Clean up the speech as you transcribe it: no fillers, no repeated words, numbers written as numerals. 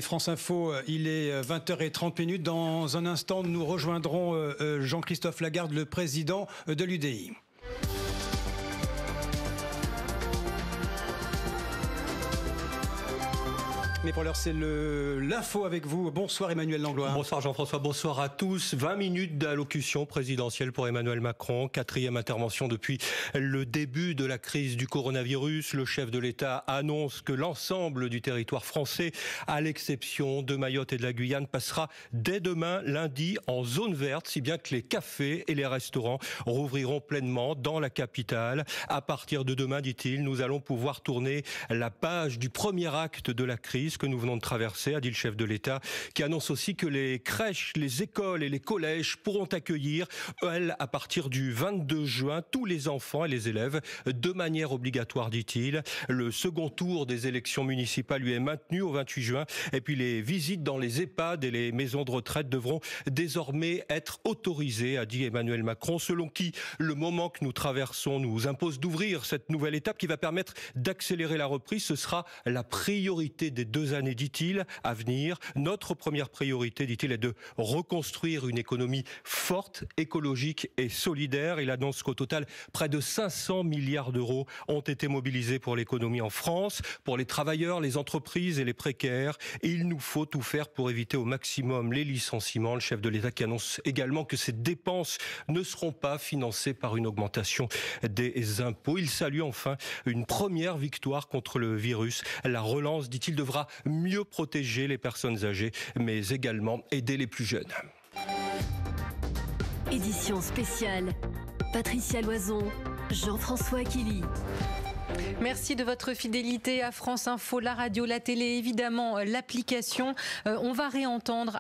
France Info, il est 20h30. Dans un instant, nous rejoindrons Jean-Christophe Lagarde, le président de l'UDI. Mais pour l'heure, c'est l'info avec vous. Bonsoir Emmanuel Langlois. Bonsoir Jean-François, bonsoir à tous. 20 minutes d'allocution présidentielle pour Emmanuel Macron. 4e intervention depuis le début de la crise du coronavirus. Le chef de l'État annonce que l'ensemble du territoire français, à l'exception de Mayotte et de la Guyane, passera dès demain, lundi, en zone verte, si bien que les cafés et les restaurants rouvriront pleinement dans la capitale. À partir de demain, dit-il, nous allons pouvoir tourner la page du premier acte de la crise que nous venons de traverser, a dit le chef de l'État, qui annonce aussi que les crèches, les écoles et les collèges pourront accueillir, elles, à partir du 22 juin, tous les enfants et les élèves, de manière obligatoire, dit-il. Le second tour des élections municipales lui est maintenu au 28 juin. Et puis les visites dans les EHPAD et les maisons de retraite devront désormais être autorisées, a dit Emmanuel Macron, selon qui le moment que nous traversons nous impose d'ouvrir cette nouvelle étape qui va permettre d'accélérer la reprise. Ce sera la priorité des 2 années, dit-il, à venir. Notre première priorité, dit-il, est de reconstruire une économie forte, écologique et solidaire. Il annonce qu'au total, près de 500 milliards d'euros ont été mobilisés pour l'économie en France, pour les travailleurs, les entreprises et les précaires. Et il nous faut tout faire pour éviter au maximum les licenciements. Le chef de l'État qui annonce également que ces dépenses ne seront pas financées par une augmentation des impôts. Il salue enfin une première victoire contre le virus. La relance, dit-il, devra mieux protéger les personnes âgées, mais également aider les plus jeunes. Édition spéciale. Patricia Loison, Jean-François Akili. Merci de votre fidélité à France Info, la radio, la télé, évidemment l'application. On va réentendre